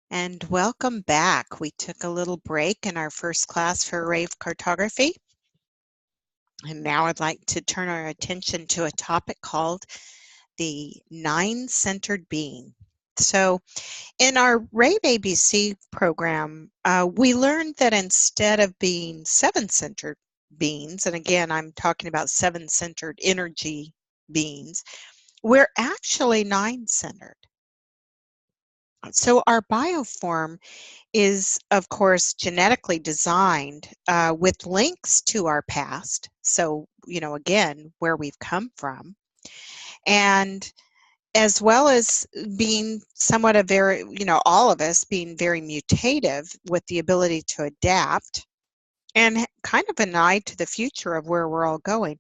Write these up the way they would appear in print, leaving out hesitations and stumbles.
And welcome back. We took a little break in our first class for Rave Cartography. And now I'd like to turn our attention to a topic called the nine-centered being. So in our Rave ABC program, we learned that instead of being seven-centered beings, and again, I'm talking about seven-centered energy beings, we're actually nine-centered. So our bioform is, of course, genetically designed with links to our past. So, again, where we've come from. And as well as being somewhat a very, all of us being very mutative with the ability to adapt and kind of an eye to the future of where we're all going.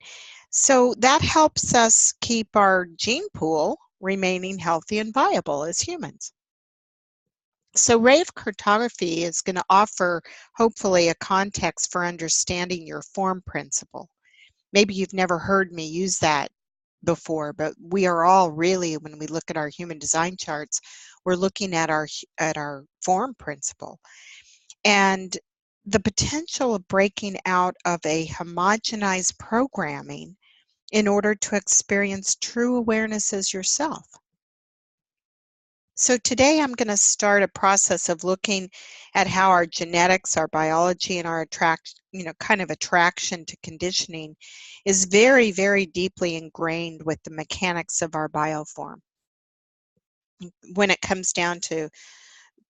So that helps us keep our gene pool remaining healthy and viable as humans. So Rave Cartography is going to offer, hopefully, a context for understanding your form principle. Maybe you've never heard me use that before, but we are all really, when we look at our human design charts, we're looking at our form principle. And the potential of breaking out of a homogenized programming in order to experience true awareness as yourself. So today I'm going to start a process of looking at how our genetics, our biology, and our kind of attraction to conditioning is very, very deeply ingrained with the mechanics of our bioform. When it comes down to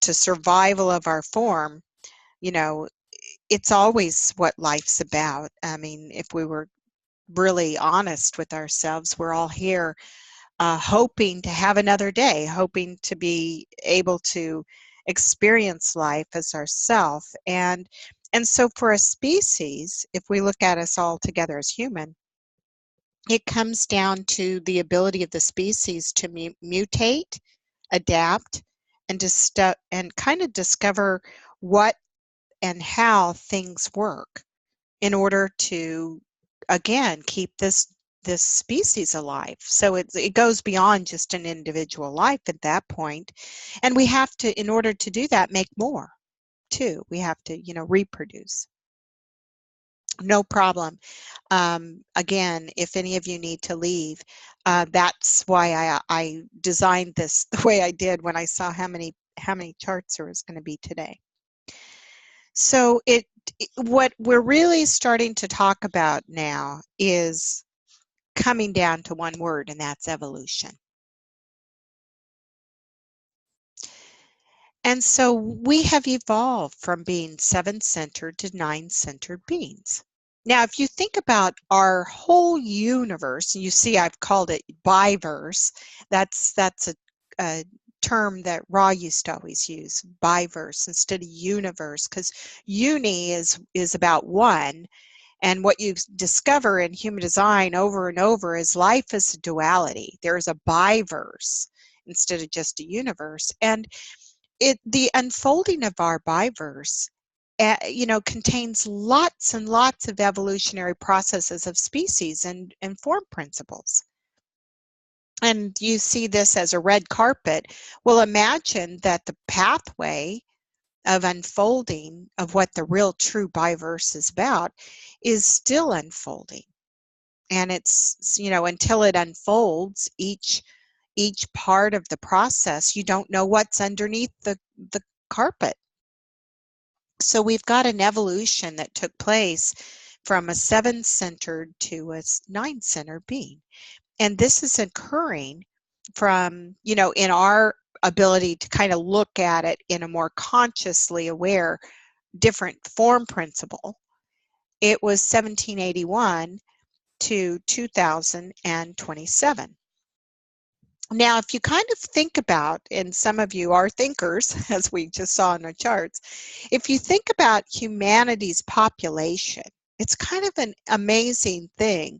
survival of our form, it's always what life's about. I mean, if we were really honest with ourselves, we're all here hoping to have another day, hoping to be able to experience life as ourself. And so for a species, if we look at us all together as human, it comes down to the ability of the species to mutate, adapt, and kind of discover what and how things work in order to, again, keep this species alive. So it goes beyond just an individual life at that point. And we have to, in order to do that, make more too. We have to, reproduce. No problem. Again, if any of you need to leave, that's why I designed this the way I did when I saw how many charts there was going to be today. So what we're really starting to talk about now is coming down to one word, and that's evolution. And so we have evolved from being seven-centered to nine-centered beings. Now, if you think about our whole universe, you see I've called it biverse. That's a term that Ra used to always use, biverse instead of universe, because uni is about one. And what you discover in human design over and over is life is a duality. There's a biverse instead of just a universe. And the unfolding of our biverse, contains lots and lots of evolutionary processes of species and form principles. And you see this as a red carpet. Well, imagine that the pathway of unfolding of what the real true biverse is about is still unfolding. And it's, until it unfolds, each part of the process, you don't know what's underneath the carpet. So we've got an evolution that took place from a seven-centered to a nine-centered being. And this is occurring from, in our ability to kind of look at it in a more consciously aware, different form principle. It was 1781 to 2027. Now, if you kind of think about, and some of you are thinkers, as we just saw in our charts, if you think about humanity's population, it's kind of an amazing thing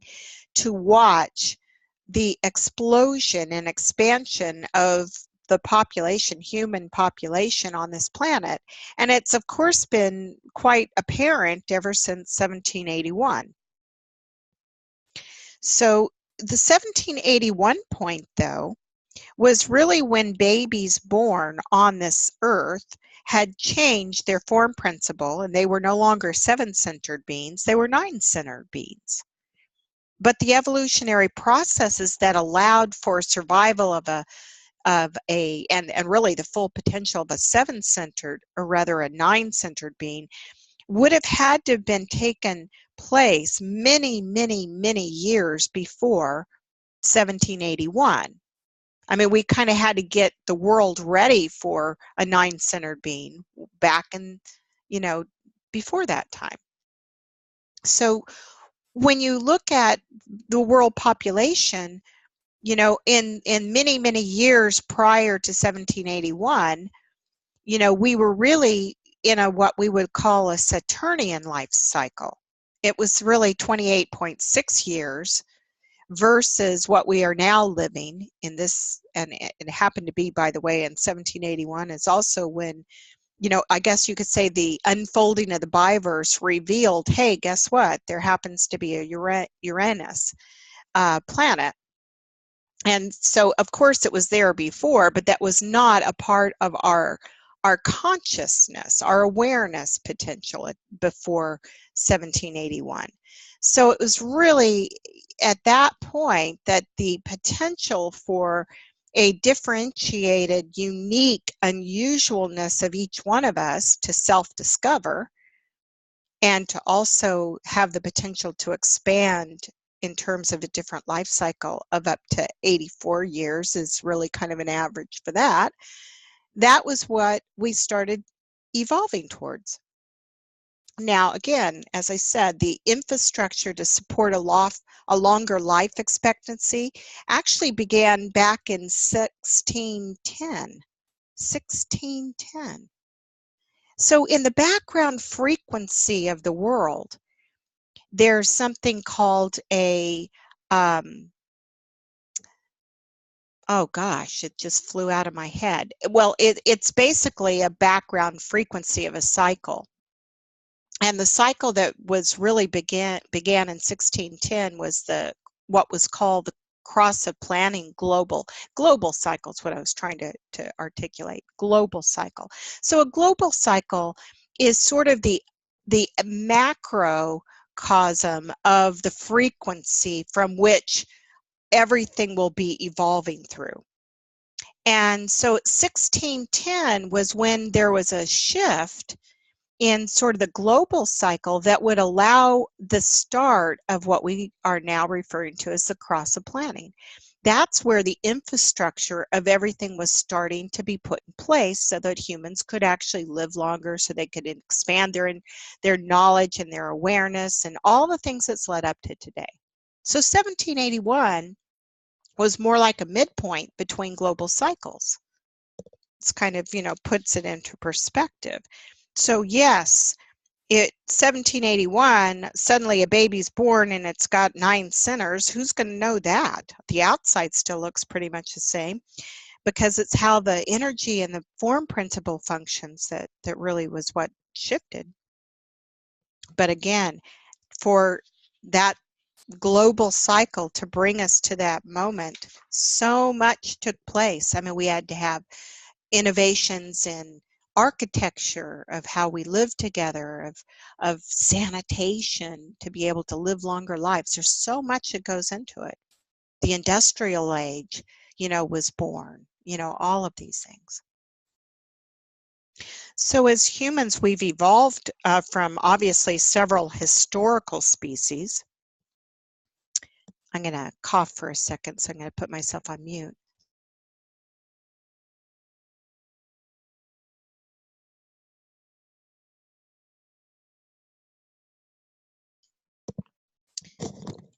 to watch the explosion and expansion of the population, human population on this planet. And it's, of course, been quite apparent ever since 1781. So the 1781 point, though, was really when babies born on this earth had changed their form principle, and they were no longer 7-centered beings, they were 9-centered beings. But the evolutionary processes that allowed for survival of and really the full potential of a 7-centered, or rather a 9-centered being, would have had to have been taken place many, many, many years before 1781. I mean, we kind of had to get the world ready for a 9-centered being back in, before that time. So when you look at the world population, in many, many years prior to 1781, we were really in what we would call a Saturnian life cycle. It was really 28.6 years versus what we are now living in this, and it happened to be, by the way, in 1781 is also when, I guess you could say the unfolding of the Biverse revealed, hey, guess what? There happens to be a Uranus planet. And so, of course, it was there before, but that was not a part of our consciousness, our awareness potential before 1781. So it was really at that point that the potential for a differentiated, unique, unusualness of each one of us to self-discover and to also have the potential to expand in terms of a different life cycle of up to 84 years is really kind of an average for that. That was what we started evolving towards. Now, again, as I said, the infrastructure to support a longer life expectancy actually began back in 1610. 1610. So in the background frequency of the world, there's something called a, oh gosh, it just flew out of my head. Well, it's basically a background frequency of a cycle. And the cycle that was really began in 1610 was what was called the cross of planning global cycle is what I was trying to articulate. Global cycle. So a global cycle is sort of the macrocosm of the frequency from which everything will be evolving through. And so 1610 was when there was a shift in sort of the global cycle that would allow the start of what we are now referring to as the cross of planning. That's where the infrastructure of everything was starting to be put in place so that humans could actually live longer, so they could expand their knowledge and their awareness and all the things that's led up to today. So 1781 was more like a midpoint between global cycles. It's kind of, puts it into perspective. So yes, 1781, suddenly a baby's born and it's got 9 centers. Who's going to know that? The outside still looks pretty much the same because it's how the energy and the form principle functions that really was what shifted. But again, for that global cycle to bring us to that moment, so much took place. I mean, we had to have innovations in architecture of how we live together, of sanitation to be able to live longer lives. There's so much that goes into it. The industrial age, was born, all of these things. So as humans, we've evolved from obviously several historical species. I'm going to cough for a second, so I'm going to put myself on mute.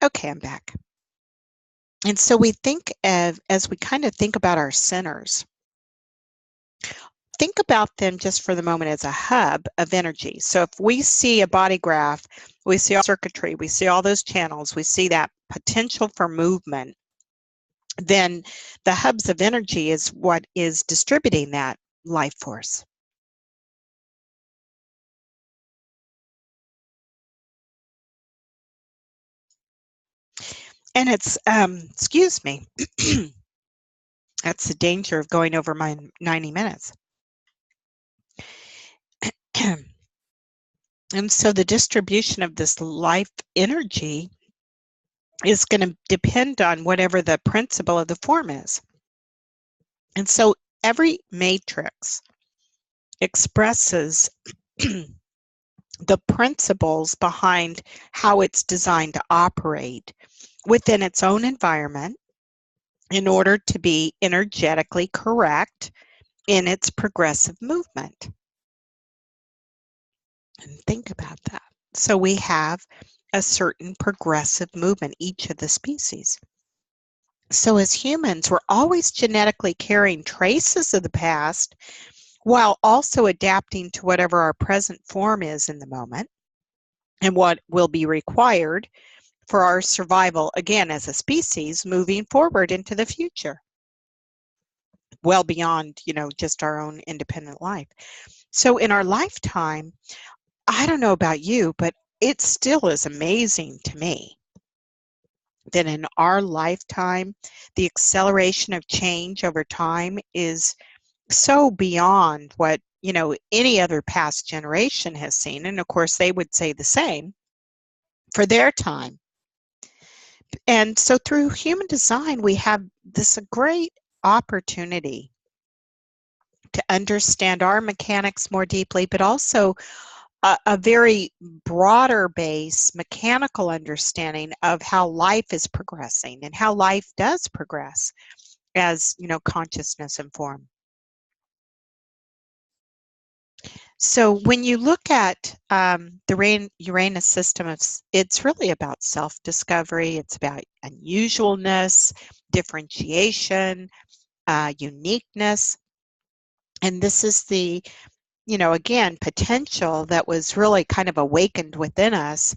Okay, I'm back. And so we think as we kind of think about our centers, think about them just for the moment as a hub of energy. So if we see a body graph, we see all circuitry, we see all those channels, we see that potential for movement, then the hubs of energy is what is distributing that life force. And it's, excuse me, That's the danger of going over my 90 minutes. And so the distribution of this life energy is going to depend on whatever the principle of the form is. And so every matrix expresses the principles behind how it's designed to operate within its own environment in order to be energetically correct in its progressive movement. And think about that. So we have a certain progressive movement, each of the species. So as humans, we're always genetically carrying traces of the past while also adapting to whatever our present form is in the moment and what will be required for our survival, again, as a species, moving forward into the future, well beyond, just our own independent life. So in our lifetime, I don't know about you, but it still is amazing to me that in our lifetime, the acceleration of change over time is so beyond what, any other past generation has seen. And of course, they would say the same for their time. And so through human design, we have this great opportunity to understand our mechanics more deeply, but also a very broader base mechanical understanding of how life is progressing and how life does progress as, consciousness and form. So when you look at the Uranus system, it's really about self-discovery. It's about unusualness, differentiation, uniqueness. And this is the, again, potential that was really kind of awakened within us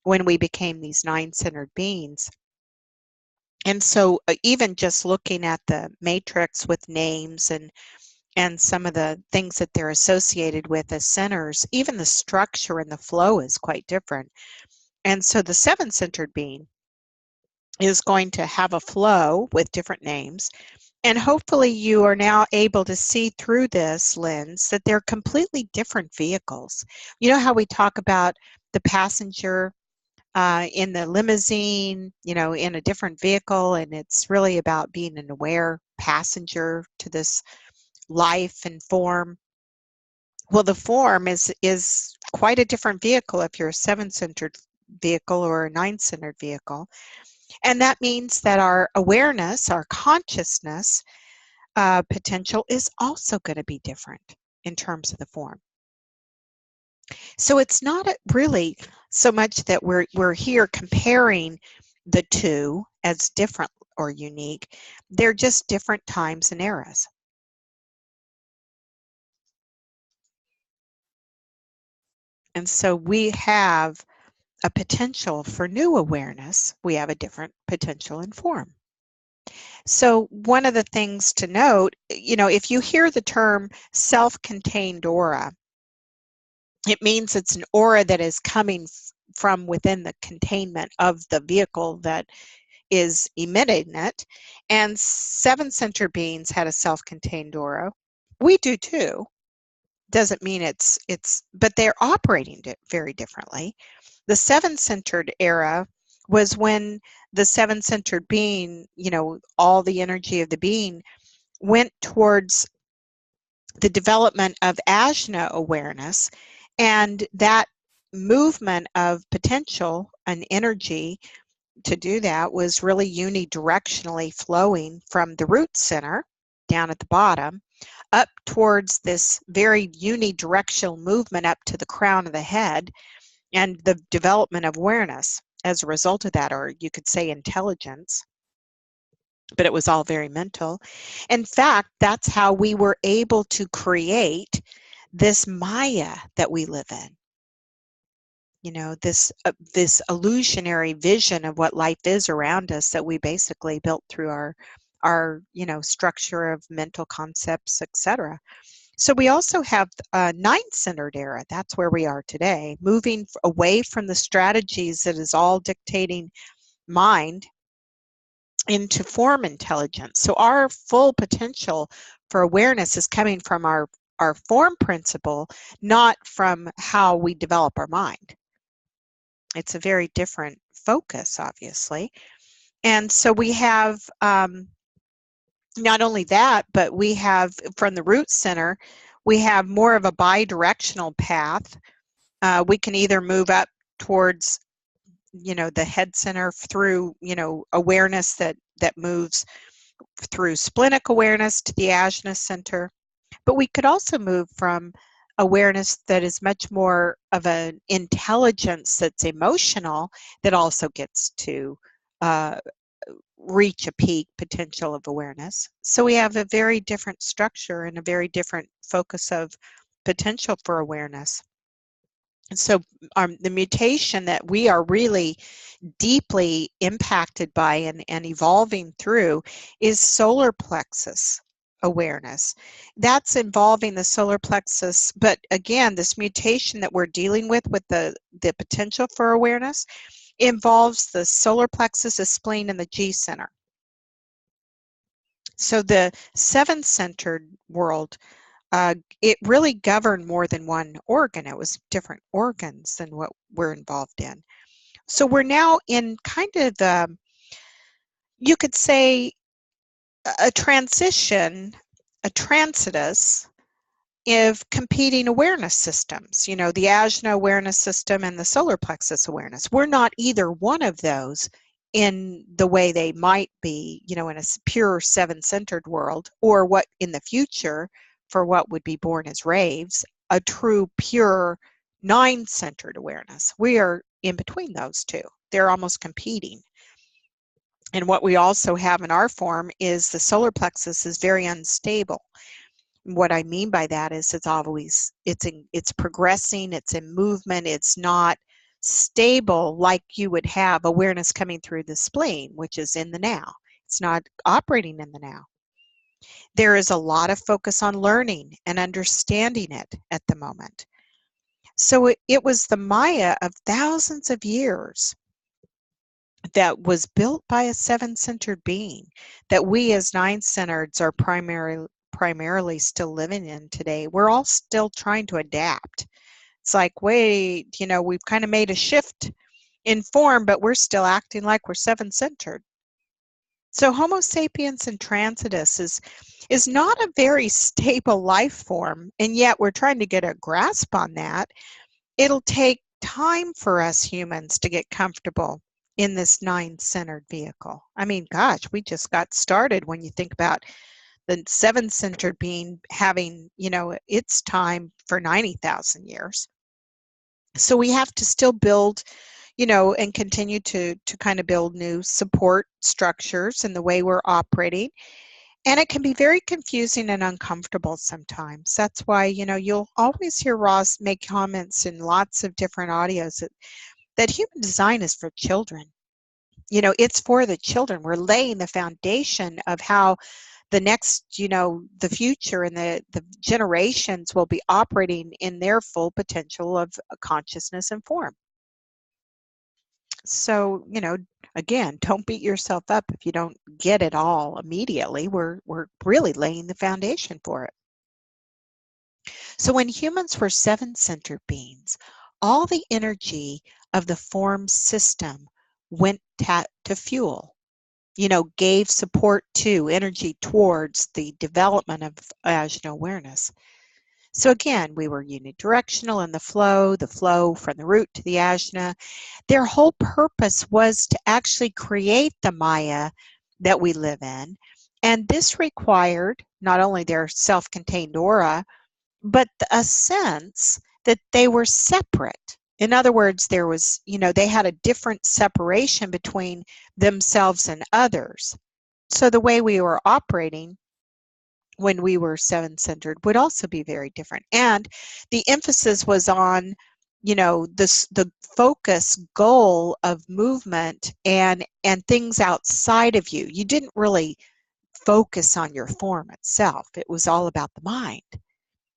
when we became these nine-centered beings. And so even just looking at the matrix with names and some of the things that they're associated with as centers, even the structure and the flow is quite different. And so the seven-centered being is going to have a flow with different names. And hopefully you are now able to see through this lens that they're completely different vehicles. You know how we talk about the passenger in the limousine, in a different vehicle, and it's really about being an aware passenger to this life and form. Well, the form is quite a different vehicle if you're a seven-centered vehicle or a nine-centered vehicle. And that means that our awareness, our consciousness potential is also going to be different in terms of the form. So it's not really so much that we're here comparing the two as different or unique. They're just different times and eras. And so we have a potential for new awareness. We have a different potential in form. So one of the things to note, if you hear the term self-contained aura, it means it's an aura that is coming from within the containment of the vehicle that is emitting it. And seven-centered beings had a self-contained aura. We do too. Doesn't mean but they're operating it very differently. The seven-centered era was when the seven-centered being, all the energy of the being went towards the development of ajna awareness, and that movement of potential and energy to do that was really unidirectionally flowing from the root center down at the bottom up towards this very unidirectional movement up to the crown of the head and the development of awareness as a result of that, or you could say intelligence, but it was all very mental. In fact, that's how we were able to create this Maya that we live in. This illusionary vision of what life is around us that we basically built through our structure of mental concepts, etc. So we also have a nine-centered era. That's where we are today, moving away from the strategies that is all dictating mind into form intelligence. So our full potential for awareness is coming from our form principle, not from how we develop our mind. It's a very different focus, obviously. And so we have not only that, but we have from the root center, we have more of a bidirectional path. We can either move up towards, the head center through, awareness that moves through splenic awareness to the ajna center. But we could also move from awareness that is much more of an intelligence that's emotional that also gets to reach a peak potential of awareness. So we have a very different structure and a very different focus of potential for awareness. And so the mutation that we are really deeply impacted by and evolving through is solar plexus awareness. That's involving the solar plexus, but again, this mutation that we're dealing with the potential for awareness involves the solar plexus, the spleen, and the G center. So the seven-centered world, it really governed more than one organ. It was different organs than what we're involved in. So we're now in kind of you could say a transition, a transitus of competing awareness systems, the ajna awareness system and the solar plexus awareness. We're not either one of those in the way they might be, in a pure seven-centered world, or what in the future for what would be born as raves, a true pure nine-centered awareness. We are in between those two. They're almost competing. And what we also have in our form is the solar plexus is very unstable. What I mean by that is it's progressing, it's in movement, it's not stable like you would have awareness coming through the spleen, which is in the now. It's not operating in the now. There is a lot of focus on learning and understanding it at the moment. So it was the Maya of thousands of years that was built by a seven-centered being that we as nine-centereds are primarily still living in today. We're all still trying to adapt. It's like, wait, we've kind of made a shift in form, but we're still acting like we're seven-centered. So Homo sapiens and transitus is not a very stable life form, and yet we're trying to get a grasp on that. It'll take time for us humans to get comfortable in this nine-centered vehicle. I mean, gosh, we just got started when you think about the seven-centered being having, its time for 90,000 years. So we have to still build, and continue to kind of build new support structures in the way we're operating. And it can be very confusing and uncomfortable sometimes. That's why, you'll always hear Ross make comments in lots of different audios that human design is for children. It's for the children. We're laying the foundation of how the next, the future and the generations will be operating in their full potential of consciousness and form. So, again, don't beat yourself up if you don't get it all immediately. We're really laying the foundation for it. So when humans were seven-centered beings, all the energy of the form system went to fuel, gave support to, energy towards the development of ajna awareness. So again, we were unidirectional in the flow from the root to the ajna. Their whole purpose was to actually create the Maya that we live in. And this required not only their self-contained aura, but a sense that they were separate. In other words, there was, they had a different separation between themselves and others. So the way we were operating when we were seven-centered would also be very different. And the emphasis was on, the focus goal of movement and things outside of you. You didn't really focus on your form itself. It was all about the mind.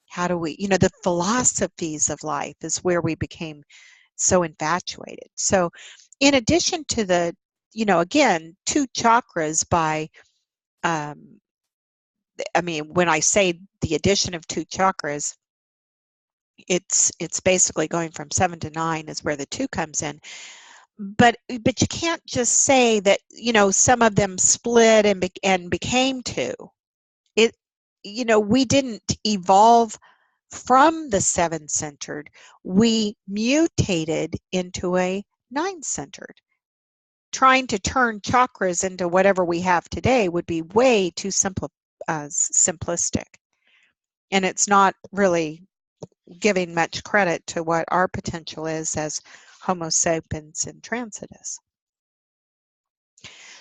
How do we, the philosophies of life is where we became so infatuated. So in addition to the, you know, again, 2 chakras by, I mean, when I say the addition of 2 chakras, it's basically going from 7 to 9 is where the 2 comes in. But you can't just say that, you know, some of them split and became 2. It, you know, we didn't evolve from the 7-centered. We mutated into a 9-centered. Trying to turn chakras into whatever we have today would be way too simplistic. And it's not really giving much credit to what our potential is as Homo sapiens and transitus.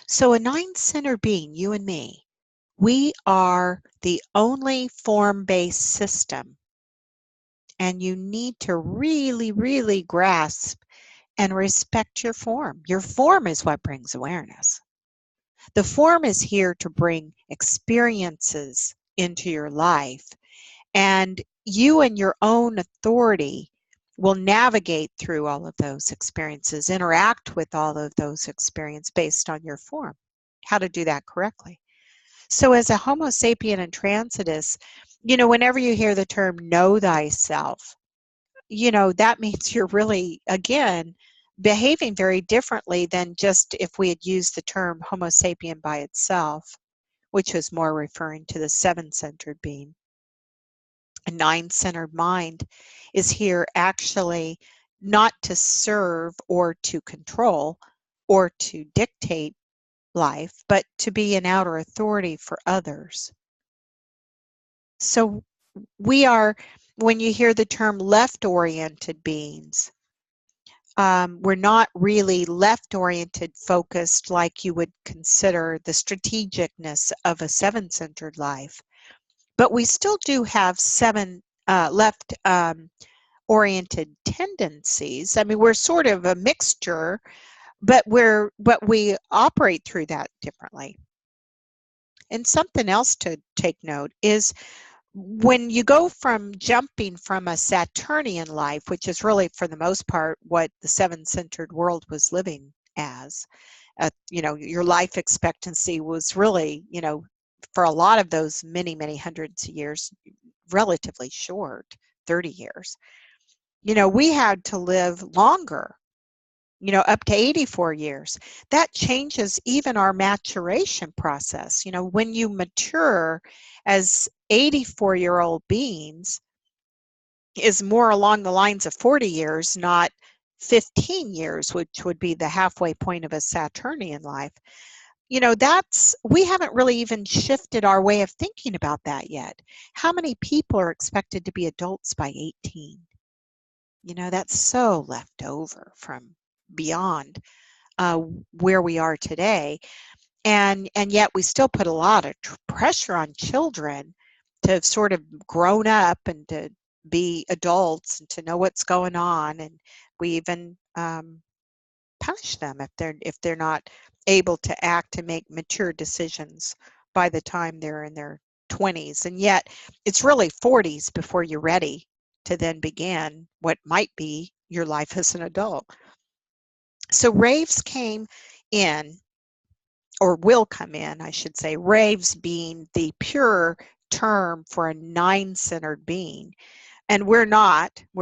So a 9-centered being, you and me, we are the only form-based system. And you need to really, really grasp and respect your form. Your form is what brings awareness. The form is here to bring experiences into your life, and you and your own authority will navigate through all of those experiences, interact with all of those experiences based on your form. How to do that correctly. So as a Homo sapien and transitus, you know, whenever you hear the term know thyself, you know, that means you're really, again, behaving very differently than just if we had used the term Homo sapien by itself, which was more referring to the 7-centered being. A 9-centered mind is here actually not to serve or to control or to dictate life, but to be an outer authority for others. So we are, when you hear the term left-oriented beings, we're not really left-oriented focused like you would consider the strategicness of a 7-centered life. But we still do have 7 left-oriented tendencies. I mean, we're sort of a mixture, but we operate through that differently. And something else to take note is when you go from jumping from a Saturnian life, which is really for the most part what the 7-centered world was living as, you know, your life expectancy was really, you know, for a lot of those many, many hundreds of years, relatively short, 30 years. You know, we had to live longer, you know, up to 84 years. That changes even our maturation process. You know, when you mature as 84-year-old beings is more along the lines of 40 years, not 15 years, which would be the halfway point of a Saturnian life. You know, we haven't really even shifted our way of thinking about that yet. How many people are expected to be adults by 18? You know, that's so left over from beyond where we are today. And yet we still put a lot of pressure on children to have sort of grown up and to be adults and to know what's going on. And we even punish them if they're not able to act and make mature decisions by the time they're in their 20s. And yet it's really 40s before you're ready to then begin what might be your life as an adult. So raves came in, or will come in, I should say, raves being the pure term for a 9-centered being. And we're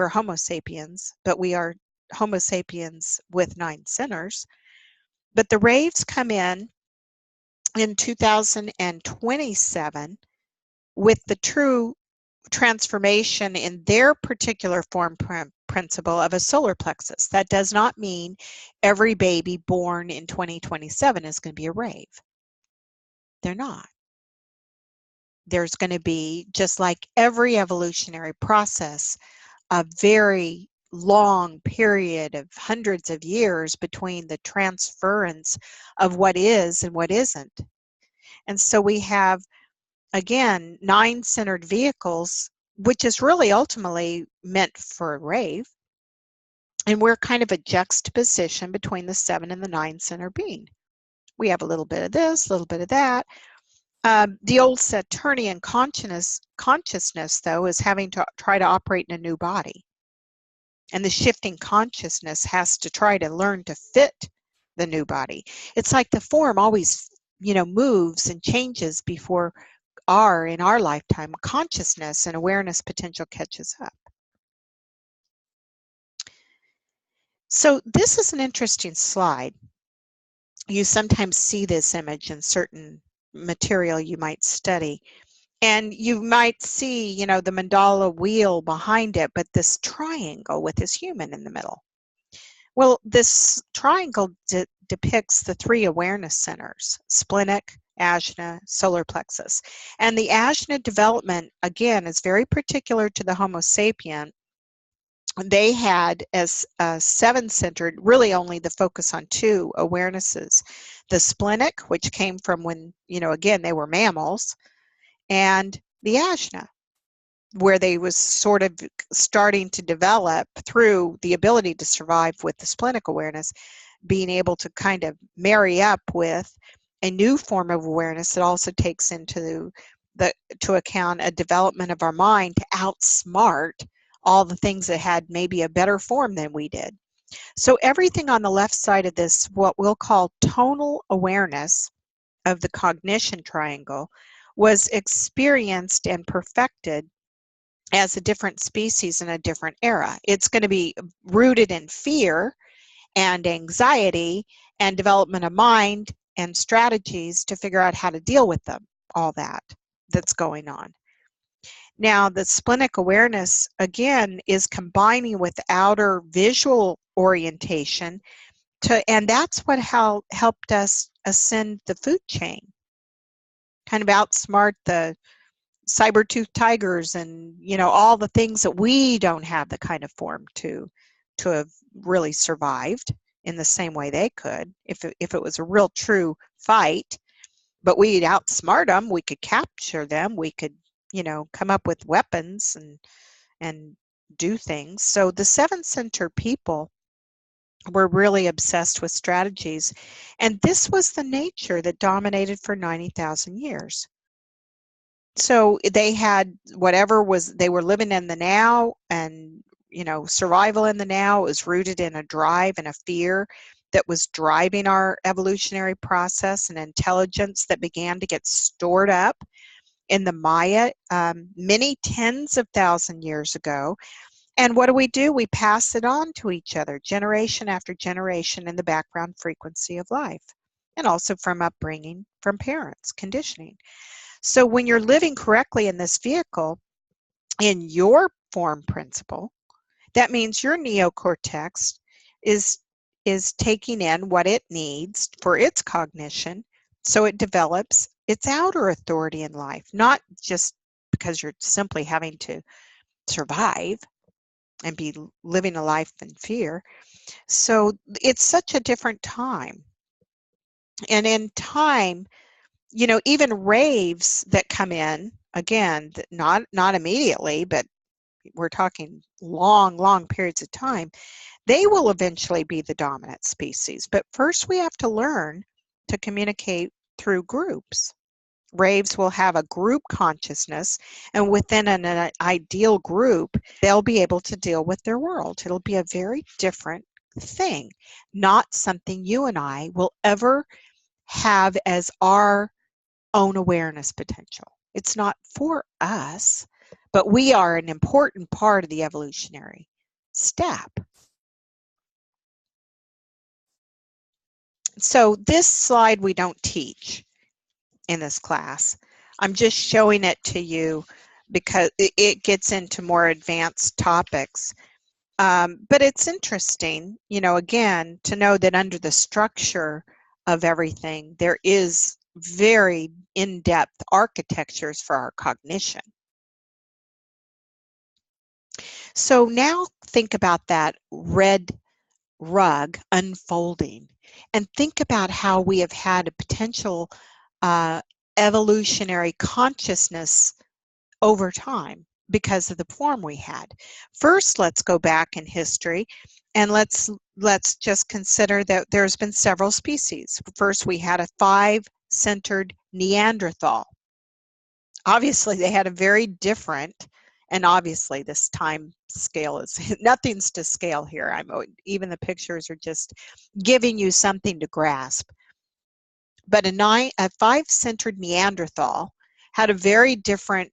Homo sapiens, but we are Homo sapiens with 9 centers. But the raves come in 2027 with the true transformation in their particular form principle of a solar plexus. That does not mean every baby born in 2027 is going to be a rave. They're not. There's going to be, just like every evolutionary process, a very long period of hundreds of years between the transference of what is and what isn't. And so we have, again, 9-centered vehicles, which is really ultimately meant for a rave. And we're kind of a juxtaposition between the 7 and the 9-centered being. We have a little bit of this, a little bit of that. The old Saturnian consciousness, though, is having to try to operate in a new body. And the shifting consciousness has to try to learn to fit the new body. It's like the form always, moves and changes before in our lifetime, consciousness and awareness potential catches up. So this is an interesting slide. You sometimes see this image in certain material you might study. And you might see, the mandala wheel behind it, but this triangle with this human in the middle. Well, this triangle depicts the three awareness centers: splenic, ajna, solar plexus. And the ajna development, again, is very particular to the Homo sapien. They had, as seven-centered, really only the focus on two awarenesses: the splenic, which came from when, again, they were mammals, and the ajna, where they was sort of starting to develop through the ability to survive with the splenic awareness, being able to kind of marry up with a new form of awareness that also takes into to account a development of our mind to outsmart all the things that had maybe a better form than we did. So everything on the left side of this, what we'll call tonal awareness of the cognition triangle, was experienced and perfected as a different species in a different era. It's going to be rooted in fear and anxiety and development of mind and strategies to figure out how to deal with them, all that's going on. Now, the splenic awareness, again, is combining with outer visual orientation, and that's what helped us ascend the food chain, kind of outsmart the saber-toothed tigers and, all the things that we don't have the kind of form to have really survived in the same way they could. If it was a real true fight, but we'd outsmart them, we could capture them, we could, come up with weapons and do things. So the seven-center people were really obsessed with strategies, and this was the nature that dominated for 90,000 years. So they had whatever they were living in the now, and survival in the now is rooted in a drive and a fear that was driving our evolutionary process, and intelligence that began to get stored up in the Maya many tens of thousands years ago. And what do? We pass it on to each other, generation after generation, in the background frequency of life, and also from upbringing, from parents, conditioning. So when you're living correctly in this vehicle, in your form principle, that means your neocortex is taking in what it needs for its cognition, so it develops its outer authority in life, not just because you're simply having to survive and be living a life in fear. So it's such a different time. And in time, even raves that come in, again, not immediately, but we're talking long periods of time, they will eventually be the dominant species. But first we have to learn to communicate through groups. Raves will have a group consciousness, and within an ideal group, they'll be able to deal with their world. It'll be a very different thing, not something you and I will ever have as our own awareness potential. It's not for us, but we are an important part of the evolutionary step. So this slide we don't teach in this class. I'm just showing it to you because it gets into more advanced topics. But it's interesting, again, to know that under the structure of everything, there is very in-depth architectures for our cognition. So now think about that red rug unfolding, and think about how we have had a potential evolutionary consciousness over time because of the form we had. First, let's go back in history, and let's just consider that there's been several species. First, we had a 5-centered Neanderthal. Obviously, they had a very different And obviously this time scale is, nothing's to scale here. Even the pictures are just giving you something to grasp. But a five-centered Neanderthal had a very different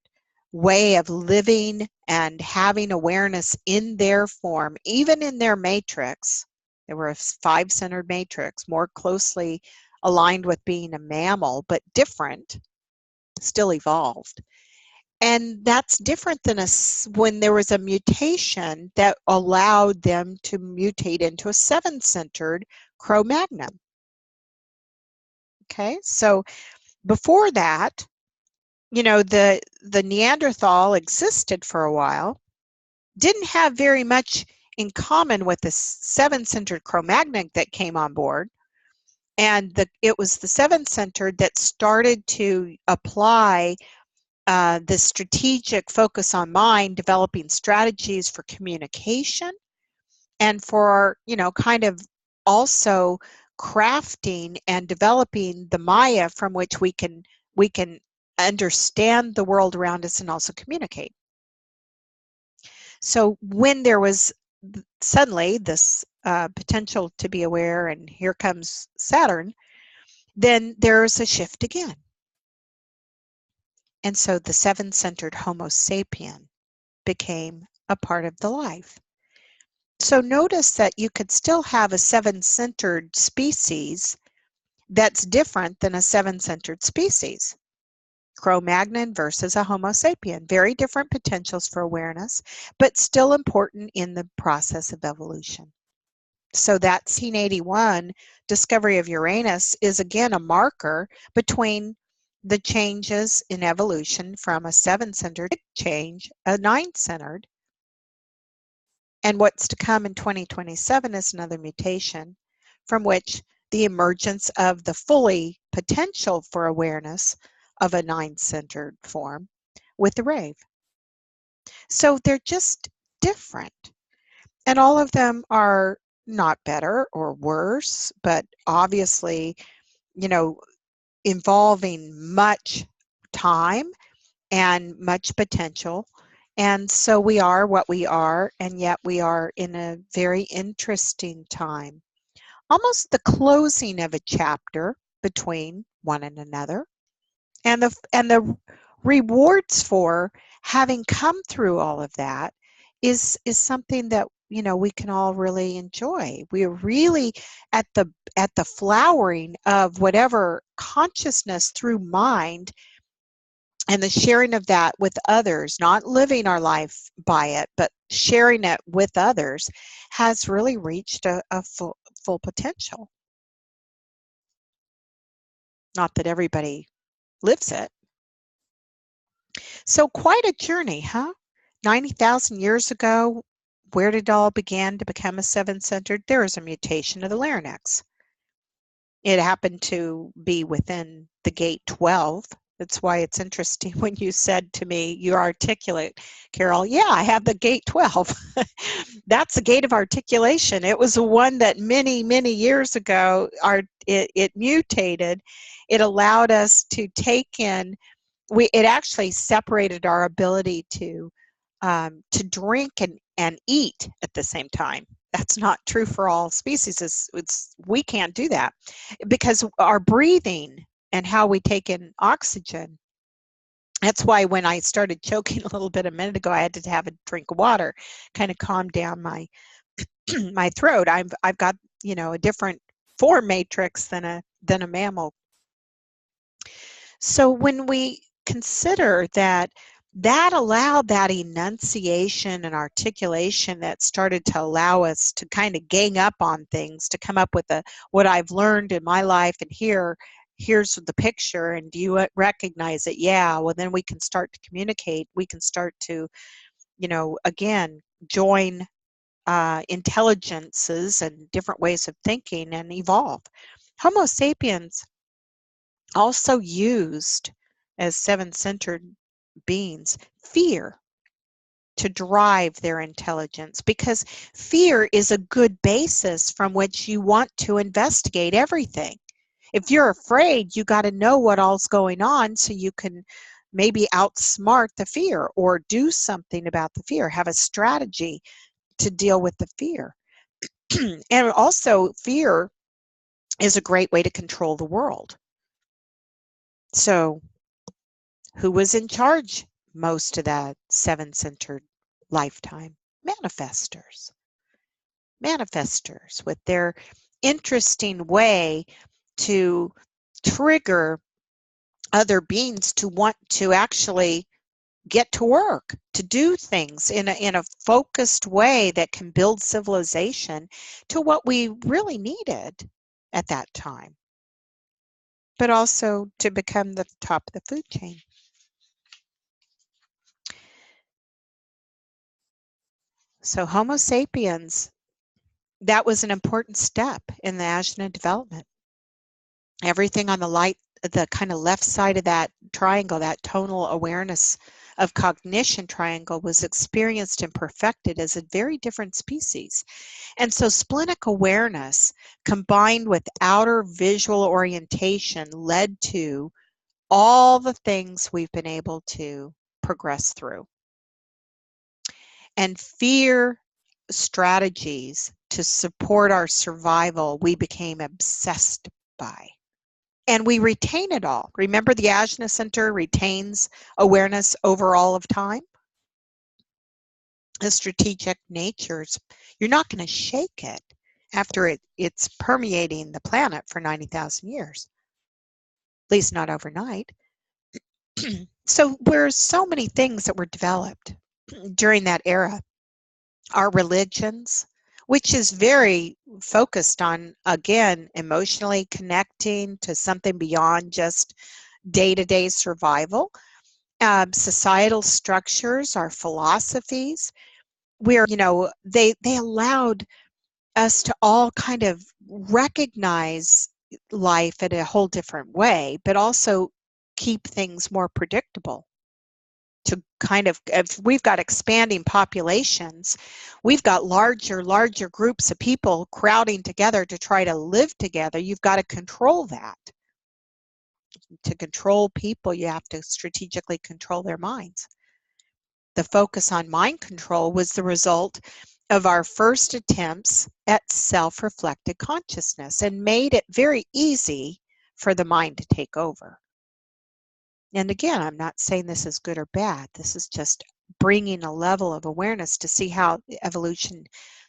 way of living and having awareness in their form, even in their matrix. They were a five-centered matrix, more closely aligned with being a mammal, but different, still evolved. And that's different than when there was a mutation that allowed them to mutate into a seven-centered Cro-Magnon. Okay, so before that, you know, the Neanderthal existed for a while, didn't have very much in common with the seven-centered Cro-Magnon that came on board. And it was the seven-centered that started to apply the strategic focus on mind, developing strategies for communication and for, you know, kind of also crafting and developing the Maya from which we can understand the world around us and also communicate. So when there was suddenly this potential to be aware, and here comes Saturn, then there's a shift again. And so the seven-centered Homo sapien became a part of the life. So notice that you could still have a seven-centered species that's different than a seven-centered species. Cro-Magnon versus a Homo sapien, very different potentials for awareness, but still important in the process of evolution. So that scene 81, discovery of Uranus, is again a marker between the changes in evolution from a seven-centered change, a nine-centered, and what's to come in 2027 is another mutation from which the emergence of the fully potential for awareness of a nine-centered form with the rave. So they're just different. And all of them are not better or worse, but obviously, you know, involving much time and much potential. And so we are what we are, and yet we are in a very interesting time. Almost the closing of a chapter between one and another. And the rewards for having come through all of that is something that, you know, we can all really enjoy. We're really at the flowering of whatever consciousness through mind, and the sharing of that with others, not living our life by it, but sharing it with others, has really reached a full potential. Not that everybody lives it. So quite a journey, huh? 90,000 years ago, where did it all begin to become a seven-centered? There was a mutation of the larynx. It happened to be within the gate 12. That's why it's interesting when you said to me, you're articulate, Carol. Yeah, I have the gate 12. That's the gate of articulation. It was the one that many, many years ago, it mutated. It allowed us to take in, it actually separated our ability to drink and eat at the same time. That's not true for all species. We can't do that because our breathing and how we take in oxygen. That's why when I started choking a little bit a minute ago, I had to have a drink of water, kind of calm down my my throat. I've got, you know, a different form matrix than a mammal. So when we consider that allowed that enunciation and articulation that started to allow us to kind of gang up on things, to come up with what I've learned in my life, and here's the picture, and do you recognize it? Yeah, well then we can start to communicate. We can start to, you know, again, join intelligences and different ways of thinking and evolve. Homo sapiens also used, as seven-centered beings, fear to drive their intelligence, because fear is a good basis from which you want to investigate everything. If you're afraid, you got to know what all's going on so you can maybe outsmart the fear or do something about the fear, have a strategy to deal with the fear. And also, fear is a great way to control the world. So who was in charge most of that seven-centered lifetime? Manifestors. Manifestors with their interesting way to trigger other beings to want to actually get to work, to do things in a focused way that can build civilization to what we really needed at that time, but also to become the top of the food chain. So Homo sapiens, that was an important step in the Ajna development. Everything on the kind of left side of that triangle, that tonal awareness of cognition triangle, was experienced and perfected as a very different species. And so splenic awareness combined with outer visual orientation led to all the things we've been able to progress through. And fear strategies to support our survival, we became obsessed by. And we retain it all. Remember, the Ajna Center retains awareness over all of time? The strategic natures, you're not going to shake it after it's permeating the planet for 90,000 years, at least not overnight. So there's so many things that were developed during that era. Our religions, which is very focused on, again, emotionally connecting to something beyond just day-to-day survival. Societal structures, our philosophies, where, they allowed us to all kind of recognize life in a whole different way, but also keep things more predictable. To kind of, if we've got expanding populations, we've got larger groups of people crowding together to try to live together. You've got to control that. To control people, you have to strategically control their minds. The focus on mind control was the result of our first attempts at self-reflected consciousness and made it very easy for the mind to take over. And again, I'm not saying this is good or bad. This is just bringing a level of awareness to see how evolution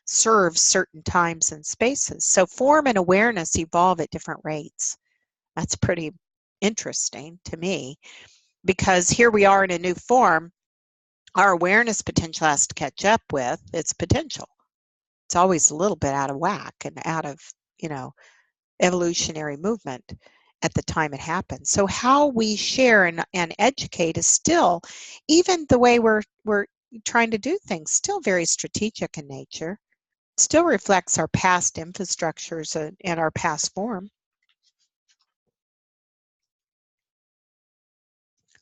serves certain times and spaces. So form and awareness evolve at different rates. That's pretty interesting to me, because here we are in a new form. Our awareness potential has to catch up with its potential. It's always a little bit out of whack and out of, evolutionary movement at the time it happens. So how we share and educate is still, even the way we're trying to do things, still very strategic in nature. Still reflects our past infrastructures and our past form.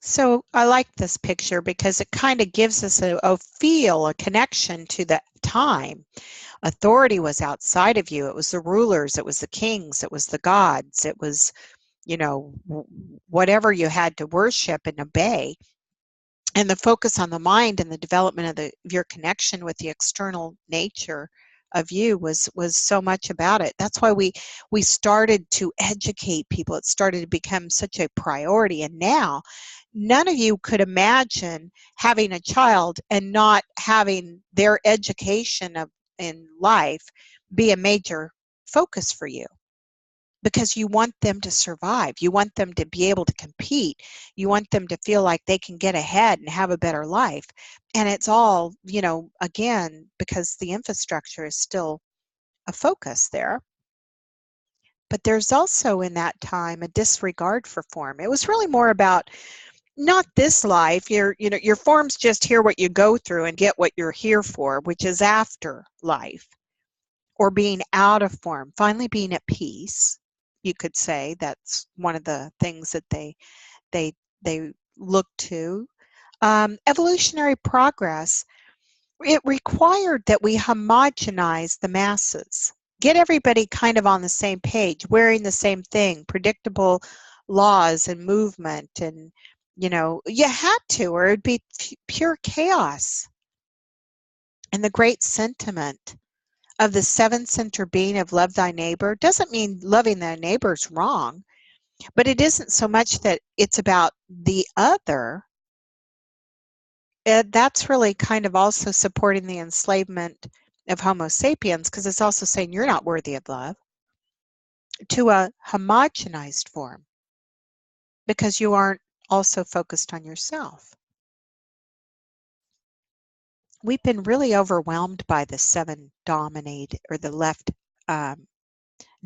So I like this picture because it kind of gives us a feel, a connection to the time. Authority was outside of you. It was the rulers, it was the kings, it was the gods, it was, whatever you had to worship and obey. And the focus on the mind and the development of your connection with the external nature of you was so much about it. That's why we started to educate people. It started to become such a priority. And now, none of you could imagine having a child and not having their education in life be a major focus for you, because you want them to survive. You want them to be able to compete. You want them to feel like they can get ahead and have a better life. And it's all, again, because the infrastructure is still a focus there. But there's also in that time a disregard for form. It was really more about not this life. Your form's just here, what you go through and get what you're here for, which is after life, or being out of form, finally being at peace. You could say that's one of the things that they look to. Evolutionary progress, it required that we homogenize the masses, get everybody kind of on the same page, wearing the same thing, predictable laws and movement, and You had to, or it'd be pure chaos. And the great sentiment of the seven center being of love thy neighbor doesn't mean loving thy neighbor's wrong, but it isn't so much that it's about the other. That's really kind of also supporting the enslavement of Homo sapiens, because it's also saying you're not worthy of love, to a homogenized form, because you aren't also focused on yourself. We've been really overwhelmed by the seven dominated, or the left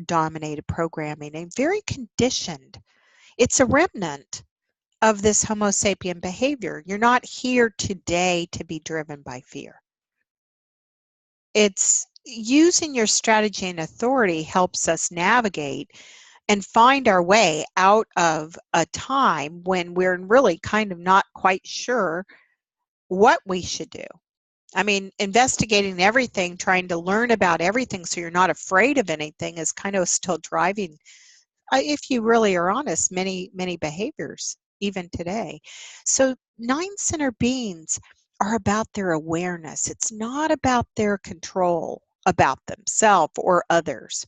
dominated programming, and very conditioned. It's a remnant of this Homo sapien behavior. You're not here today to be driven by fear. It's using your strategy and authority helps us navigate and find our way out of a time when we're really kind of not quite sure what we should do. I mean, investigating everything, trying to learn about everything so you're not afraid of anything is kind of still driving, if you really are honest, many behaviors even today. So nine center beings are about their awareness. It's not about their control about themselves or others.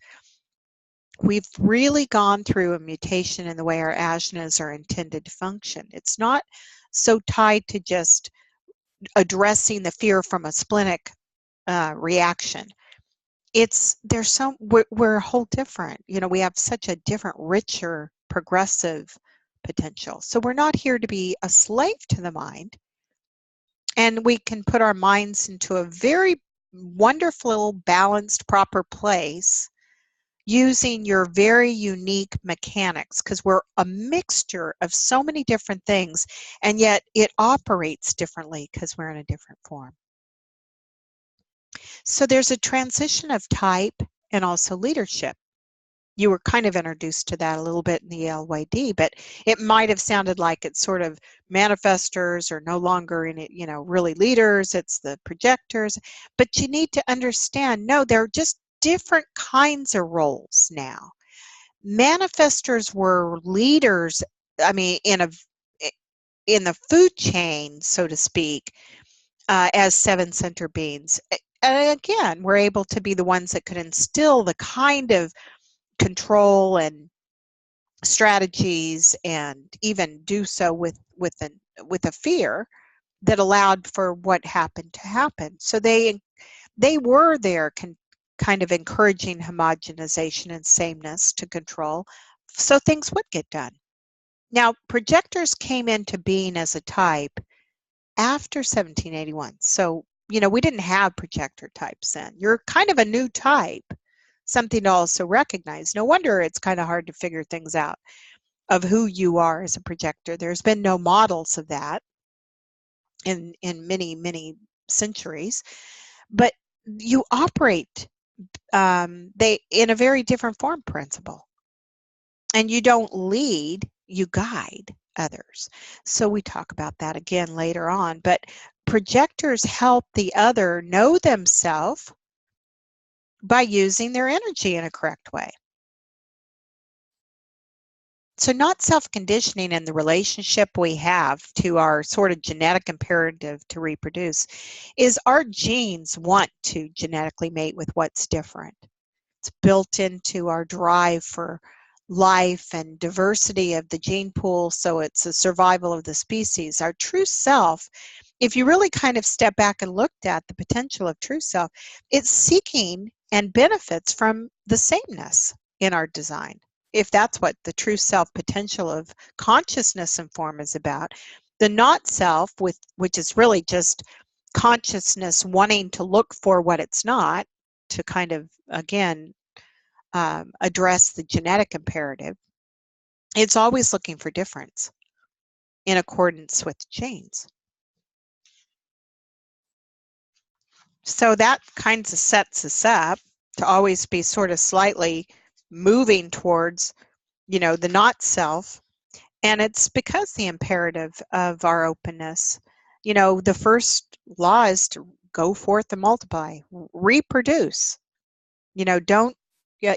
We've really gone through a mutation in the way our ajnas are intended to function. It's not so tied to just addressing the fear from a splenic reaction. We're a whole different, we have such a different, richer, progressive potential. So we're not here to be a slave to the mind, and we can put our minds into a very wonderful, balanced, proper place using your very unique mechanics, because we're a mixture of so many different things, and yet it operates differently because we're in a different form. So there's a transition of type and also leadership. You were kind of introduced to that a little bit in the LYD, but it might have sounded like it's sort of manifestors are no longer in it, really leaders, it's the projectors. But you need to understand, no, they're just different kinds of roles now. Manifestors were leaders, I mean, in the food chain, so to speak, as seven center beings. And again, we're able to be the ones that could instill the kind of control and strategies, and even do so with a fear that allowed for what happened to happen. So they were there kind of encouraging homogenization and sameness to control, so things would get done. Now, projectors came into being as a type after 1781. So, we didn't have projector types then. You're kind of a new type, something to also recognize. No wonder it's kind of hard to figure things out of who you are as a projector. There's been no models of that in many centuries, but you operate in a very different form principle, and you don't lead, you guide others. So we talk about that again later on, but projectors help the other know themselves by using their energy in a correct way. So not self-conditioning in the relationship we have to our sort of genetic imperative to reproduce is our genes want to genetically mate with what's different. It's built into our drive for life and diversity of the gene pool, so it's a survival of the species. Our true self, if you really kind of step back and looked at the potential of true self, it's seeking and benefits from the sameness in our design. If that's what the true self potential of consciousness and form is about. The not self, which is really just consciousness wanting to look for what it's not, to kind of, again, address the genetic imperative, it's always looking for difference in accordance with genes. So that kind of sets us up to always be sort of slightly moving towards, the not self. And it's because the imperative of our openness, the first law is to go forth and multiply, reproduce. Don't,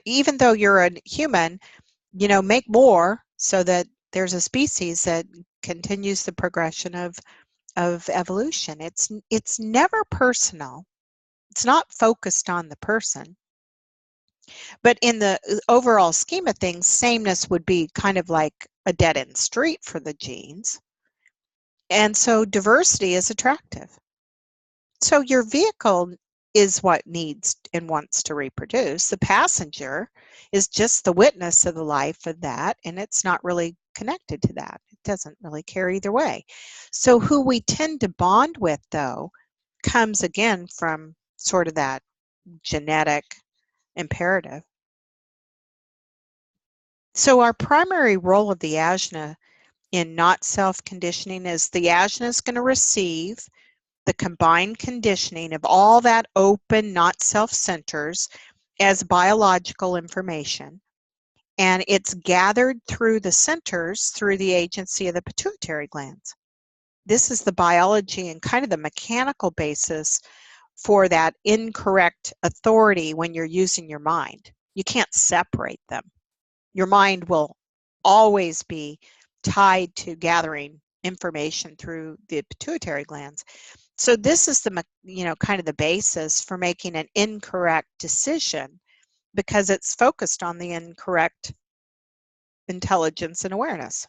even though you're a human, make more so that there's a species that continues the progression of evolution. It's never personal. It's not focused on the person. But in the overall scheme of things, sameness would be kind of like a dead-end street for the genes. And so diversity is attractive. So your vehicle is what needs and wants to reproduce. The passenger is just the witness of the life of that, and it's not really connected to that. It doesn't really care either way. So who we tend to bond with, though, comes again from sort of that genetic imperative. So our primary role of the ajna in not self-conditioning is the ajna is going to receive the combined conditioning of all that open, not self-centers as biological information. And it's gathered through the centers through the agency of the pituitary glands. This is the biology and kind of the mechanical basis for that incorrect authority when you're using your mind. You can't separate them. Your mind will always be tied to gathering information through the pituitary glands. So this is the, kind of the basis for making an incorrect decision, because it's focused on the incorrect intelligence and awareness.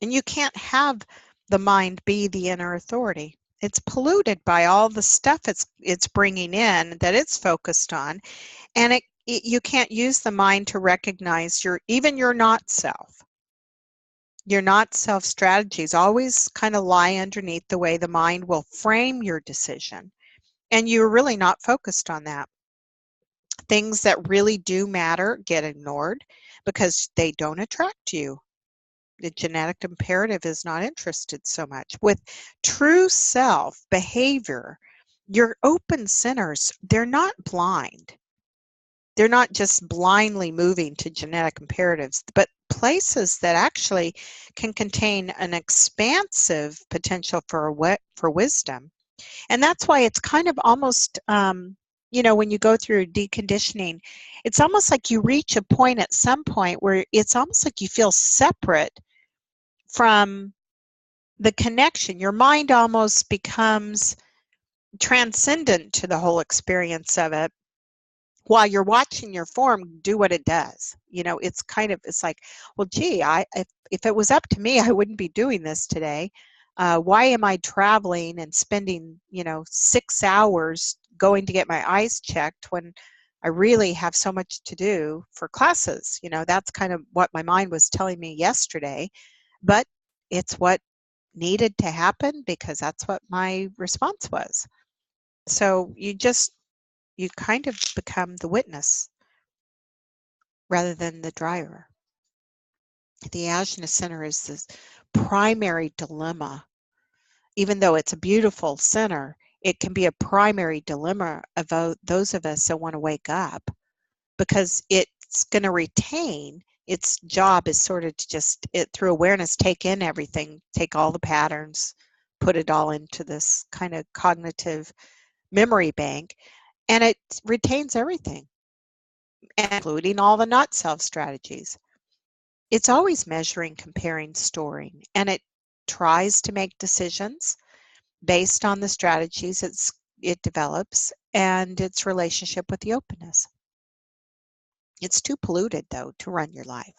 And you can't have the mind be the inner authority. It's polluted by all the stuff it's bringing in that it's focused on, and you can't use the mind to recognize even your not self. Your not self strategies always kind of lie underneath the way the mind will frame your decision, and you're really not focused on that. Things that really do matter get ignored because they don't attract you. The genetic imperative is not interested so much. With true self behavior, your open centers, they're not blind. They're not just blindly moving to genetic imperatives, but places that actually can contain an expansive potential for wisdom. And that's why it's kind of almost, when you go through deconditioning, it's almost like you reach a point at some point where it's almost like you feel separate from the connection. Your mind almost becomes transcendent to the whole experience of it, while you're watching your form do what it does. It's like, well, gee, if it was up to me, I wouldn't be doing this today. Why am I traveling and spending, 6 hours going to get my eyes checked when I really have so much to do for classes? That's kind of what my mind was telling me yesterday, but it's what needed to happen because that's what my response was. So you kind of become the witness rather than the driver. The ajna center is this primary dilemma. Even though it's a beautiful center, it can be a primary dilemma of those of us that want to wake up, because it's going to retain, its job is sort of to just, through awareness, take in everything, take all the patterns, put it all into this kind of cognitive memory bank, and it retains everything, including all the not self strategies. It's always measuring, comparing, storing, and it tries to make decisions based on the strategies it develops and its relationship with the openness. It's too polluted, though, to run your life.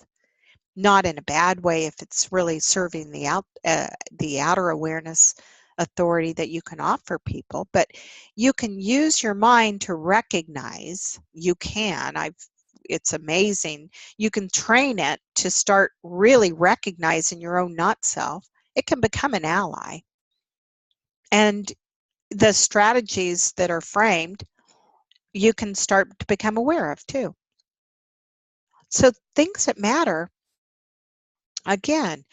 Not in a bad way if it's really serving the outer awareness authority that you can offer people, but you can use your mind to recognize. It's amazing. You can train it to start really recognizing your own not self. It can become an ally. And the strategies that are framed, you can start to become aware of too. So things that matter, again,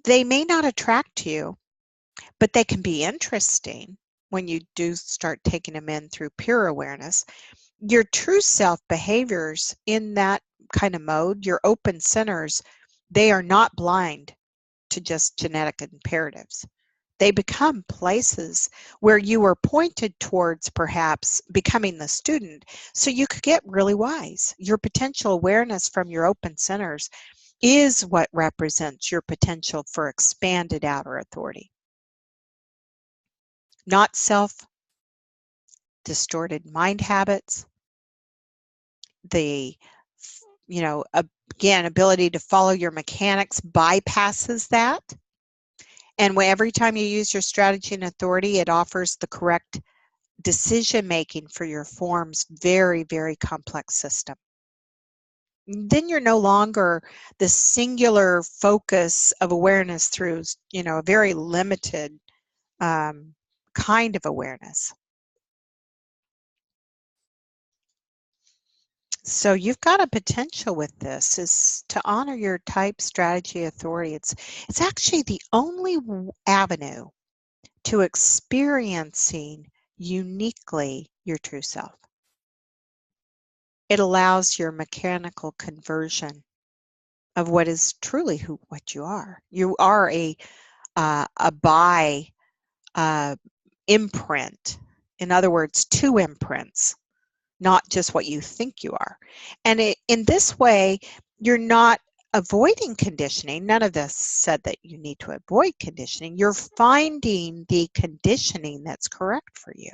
they may not attract you, but they can be interesting when you do start taking them in through pure awareness. Your true self behaviors in that kind of mode, your open centers, they are not blind to just genetic imperatives. They become places where you were pointed towards perhaps becoming the student, so you could get really wise. Your potential awareness from your open centers is what represents your potential for expanded outer authority. Not self-distorted mind habits, the, again, ability to follow your mechanics bypasses that. And every time you use your strategy and authority, it offers the correct decision making for your form's very, very complex system. Then you're no longer the singular focus of awareness through, a very limited kind of awareness. So you've got a potential with this, is to honor your type, strategy, authority. It's actually the only avenue to experiencing uniquely your true self. It allows your mechanical conversion of what is truly what you are. You are a by imprint. In other words, two imprints, not just what you think you are. And in this way, you're not avoiding conditioning. None of this said that you need to avoid conditioning. You're finding the conditioning that's correct for you.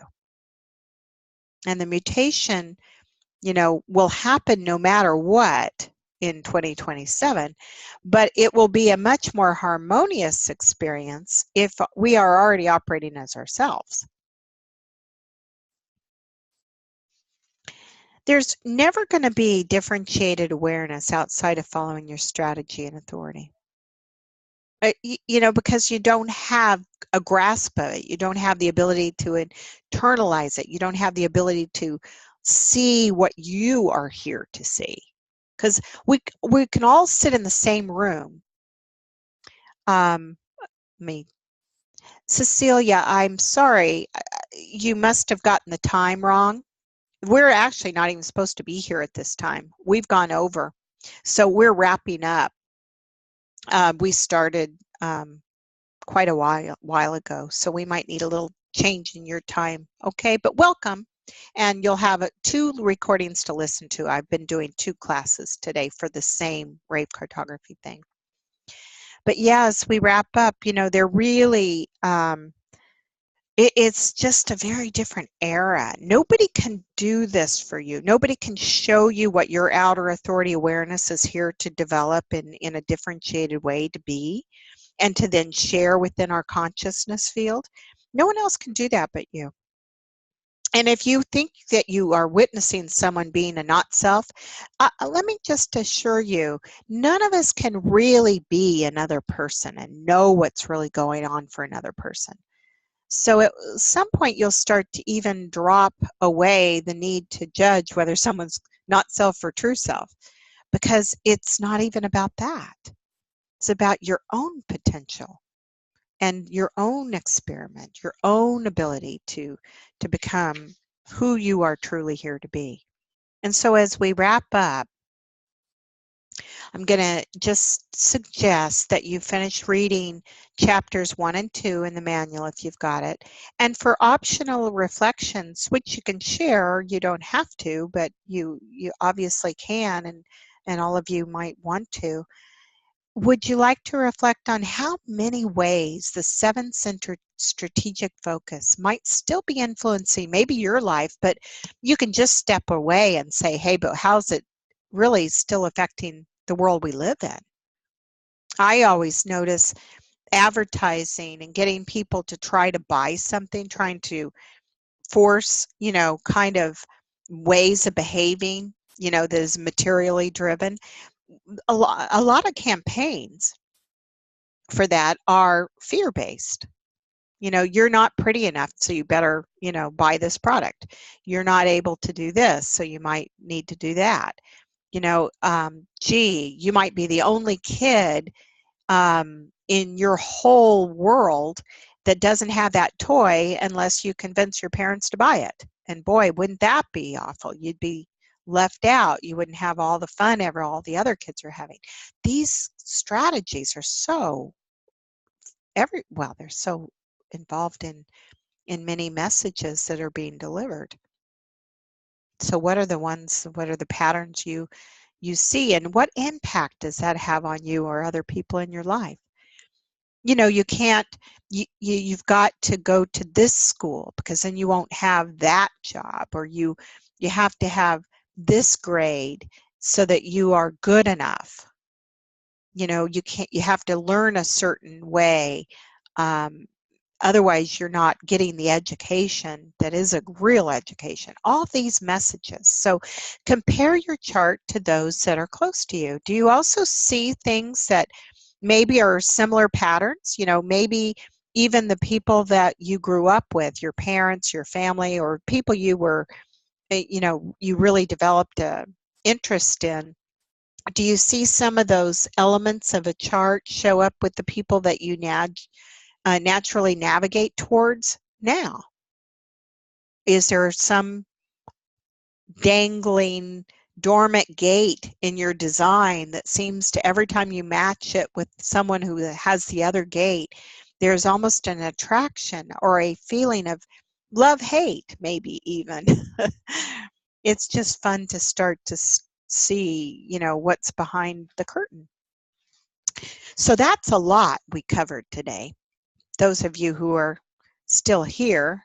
And the mutation, will happen no matter what in 2027, but it will be a much more harmonious experience if we are already operating as ourselves. There's never going to be differentiated awareness outside of following your strategy and authority. Because you don't have a grasp of it. You don't have the ability to internalize it. You don't have the ability to see what you are here to see. Because we can all sit in the same room. Cecilia, I'm sorry. You must have gotten the time wrong. We're actually not even supposed to be here at this time. We've gone over. So we're wrapping up. We started quite a while ago, so we might need a little change in your time. Okay, but welcome. And you'll have 2 recordings to listen to. I've been doing 2 classes today for the same Rave Cartography thing. But yeah, as we wrap up, they're really, it's just a very different era. Nobody can do this for you. Nobody can show you what your outer authority awareness is here to develop in a differentiated way to be, and to then share within our consciousness field. No one else can do that but you. And if you think that you are witnessing someone being a not self, let me just assure you, none of us can really be another person and know what's really going on for another person. So at some point you'll start to even drop away the need to judge whether someone's not self or true self, because it's not even about that. It's about your own potential and your own experiment, your own ability to become who you are truly here to be. And so as we wrap up, I'm going to just suggest that you finish reading chapters 1 and 2 in the manual if you've got it. And for optional reflections, which you can share, you don't have to, but you obviously can, and all of you might want to. Would you like to reflect on how many ways the 7-centered strategic focus might still be influencing maybe your life, but you can just step away and say, hey, but how's it really still affecting the world we live in? I always notice advertising and getting people to try to buy something, trying to force, kind of ways of behaving, that is materially driven. A lot of campaigns for that are fear-based. You're not pretty enough, so you better, buy this product. You're not able to do this, so you might need to do that. Gee, you might be the only kid in your whole world that doesn't have that toy unless you convince your parents to buy it. And boy, wouldn't that be awful? You'd be left out. You wouldn't have all the fun all the other kids are having. These strategies are so they're so involved in many messages that are being delivered. So what are the patterns you you see, and what impact does that have on you or other people in your life? You know, you can't, you've got to go to this school because then you won't have that job, or you have to have this grade so that you are good enough. You know, you have to learn a certain way. Otherwise, you're not getting the education that is a real education. All these messages. So compare your chart to those that are close to you. Do you also see things that maybe are similar patterns? You know, maybe even the people that you grew up with, your parents, your family, or people you were, you know, you really developed a interest in. Do you see some of those elements of a chart show up with the people that you naturally navigate towards now? Is there some dangling dormant gate in your design that seems to, every time you match it with someone who has the other gate, there's almost an attraction or a feeling of love-hate, maybe even. It's just fun to start to see, you know, what's behind the curtain. So that's a lot we covered today. Those of you who are still here,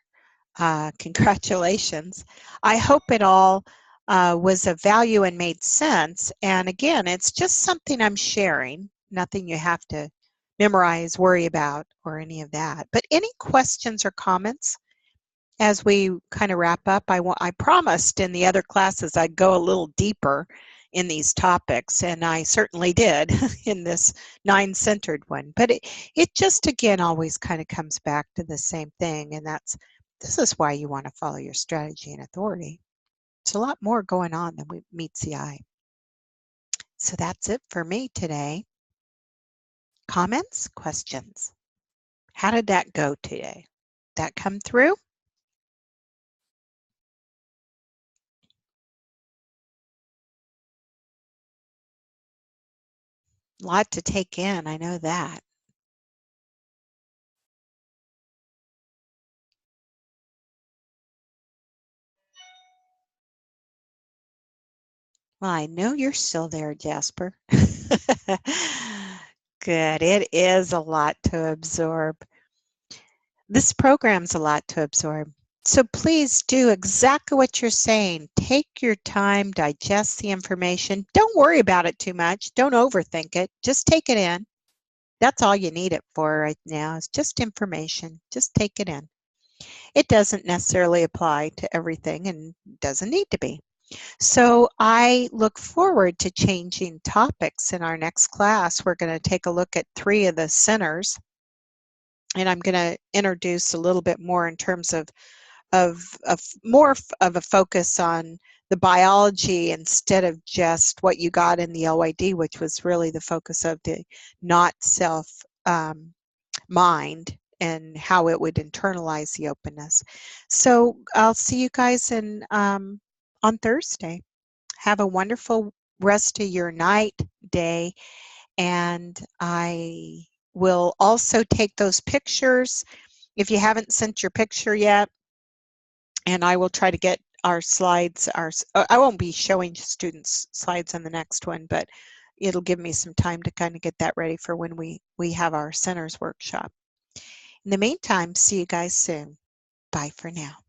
congratulations. I hope it all was of value and made sense. And again, it's just something I'm sharing, nothing you have to memorize, worry about, or any of that. But any questions or comments as we kind of wrap up? I promised in the other classes I'd go a little deeper in these topics, and I certainly did in this 9-centered one. But it just, again, always kind of comes back to the same thing, and this is why you want to follow your strategy and authority. It's a lot more going on than meets the eye. So that's it for me today. Comments, questions? How did that go today? That come through? A lot to take in, I know that. Well, I know you're still there, Jasper. Good. It is a lot to absorb. This program's a lot to absorb. So please do exactly what you're saying. Take your time, digest the information. Don't worry about it too much. Don't overthink it. Just take it in. That's all you need it for right now, is just information. Just take it in. It doesn't necessarily apply to everything and doesn't need to be. So I look forward to changing topics in our next class. We're going to take a look at 3 of the centers, and I'm going to introduce a little bit more in terms of more of a focus on the biology instead of just what you got in the LYD, which was really the focus of the not self mind and how it would internalize the openness. So I'll see you guys on Thursday. Have a wonderful rest of your night, day, and I will also take those pictures if you haven't sent your picture yet, and I will try to get our slides. I won't be showing students slides on the next one, but it'll give me some time to kind of get that ready for when we have our centers workshop. In the meantime, see you guys soon. Bye for now.